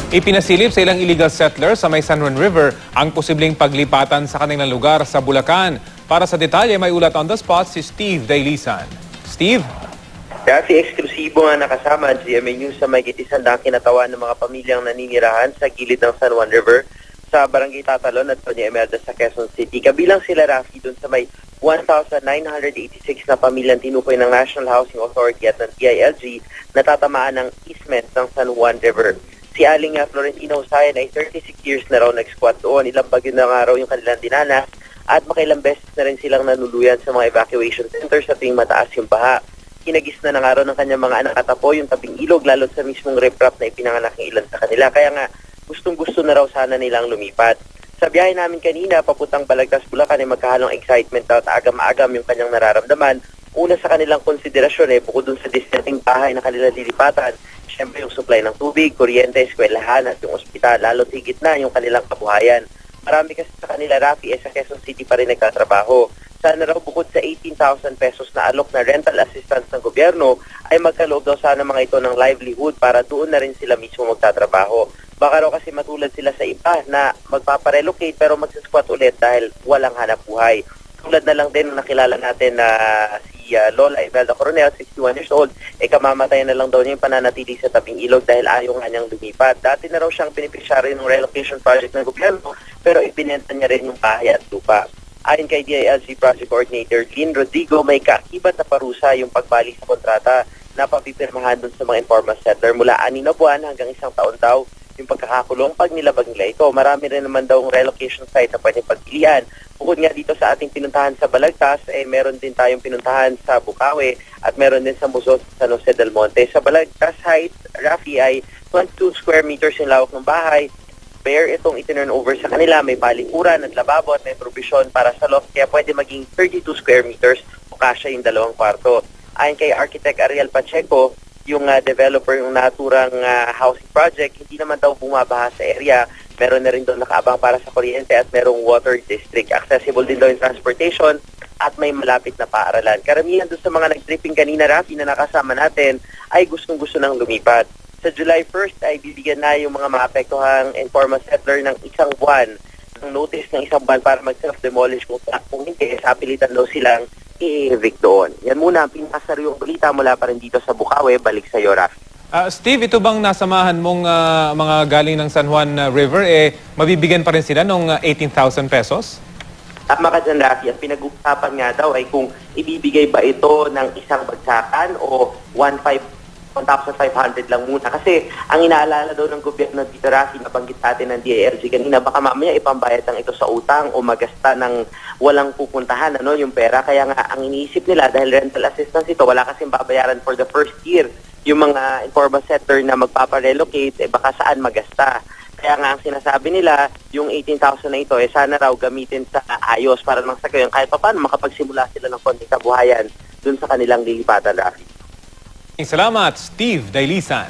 Ipinasilip sa ilang illegal settlers sa may San Juan River ang posibleng paglipatan sa kanilang lugar sa Bulacan. Para sa detalye, may ulat on the spot si Steve Dailisan. Steve? Kasi eksklusibo nga nakasama ang GMA News sa may gitisandang kinatawan ng mga pamilyang naninirahan sa gilid ng San Juan River sa Barangay Tatalon at Doña Imelda sa Quezon City. Kabilang sila Rafi dun sa may 1,986 na pamilyang tinukoy ng National Housing Authority at ng DILG na tatamaan ng easement ng San Juan River. Si Aling Florentino Husayan ay 36 years na raw nag-squat doon. Ilang bagyo na nga raw yung kanilang dinanas at makailang beses na rin silang nanuluyan sa mga evacuation centers sa tuwing mataas yung baha. Kinagis na nga raw ng kanyang mga anak at apo yung tabing ilog lalo sa mismong riprap na ipinanganak ng ilan sa kanila. Kaya nga gustong-gusto na raw sana nilang lumipat. Sa biyahe namin kanina, papuntang Balagtas, Bulacan ay magkahalong excitement at agam-agam yung kanyang nararamdaman. Una sa kanilang konsiderasyon bukod dun sa dissenting bahay na kanilang lilipatan, siyempre yung supply ng tubig, kuryente, eskwelahan at yung ospital, lalo higit na yung kanilang kabuhayan. Marami kasi sa kanila, Rafi, sa Quezon City pa rin nagtatrabaho. Sana raw bukod sa 18,000 pesos na alok na rental assistance ng gobyerno, ay magkaloob daw sana mga ito ng livelihood para doon na rin sila mismo magtatrabaho. Baka raw kasi matulad sila sa iba na magpaparelocate pero magsisquat ulit dahil walang hanap buhay. Tulad na lang din nakilala natin na si Lola Imelda Coronel, 61 years old, kamamatay na lang daw niya yung pananatili sa tabing ilog dahil ayaw nga niyang lumipat. Dati na raw siyang beneficiary ng relocation project ng gobyerno pero ibinenta niya rin yung bahay at lupa. Ayon kay DILG Project Coordinator Lynn Rodrigo, may kaakibat na parusa yung pagbalik sa kontrata na papipirmahan dun sa mga informal settler mula 6 na buwan hanggang 1 taon daw yung pagkakakulong pag nilabag nila ito. Marami rin naman daw ang relocation site na pwedeng pagpilian. Bukod nga dito sa ating pinuntahan sa Balagtas, meron din tayong pinuntahan sa Bukawi at meron din sa Muzo sa San Jose del Monte. Sa Balagtas Heights, Rafi, ay 22 square meters yung lawak ng bahay. Bare itong itinurn over sa kanila. May balikuran at lababo at may provision para sa loft kaya pwede maging 32 square meters o kasya yung 2 kwarto. Ayon kay Architect Ariel Pacheco, yung developer yung naturang housing project, hindi naman daw bumabaha sa area. Meron na rin doon nakaabang para sa kuryente at merong water district. Accessible din daw yung transportation at may malapit na paaralan. Karamihan doon sa mga nag-tripping kanina, Rafi, na nakasama natin ay gustong-gusto ng lumipat. Sa July 1st ay bibigyan na yung mga maapektuhang informal settler ng 1 buwan ng notice ng 1 buwan para mag-self-demolish kung hindi, sa pilitan daw silang i-evict doon. Yan muna ang pinakasaryong balita mula pa rin dito sa Bukawi. Balik sa iyo, Rafi. Steve, ito bang nasamahan mong mga galing ng San Juan River, mabibigyan pa rin sila ng 18,000 pesos? Tama ka dyan, Rafi. At pinag-uusapan nga daw ay kung ibibigay ba ito ng isang bagsakan o 1,500 lang muna. Kasi ang inaalala daw ng gobyerno dito, Rafi, nabanggit natin ng DILG kanina, baka mamaya ipambayad lang ito sa utang o magasta ng walang pupuntahan yung pera. Kaya nga ang iniisip nila dahil rental assistance ito, wala kasing babayaran for the first year. Yung mga informal sector na magpaparelocate, baka saan magasta. Kaya nga ang sinasabi nila, yung 18,000 na ito, sana raw gamitin sa ayos para lang sa gayon kahit pa paano makapagsimula sila ng konting kabuhayan dun sa kanilang lilipatan, Rafi. Salamat, Steve Dailisan.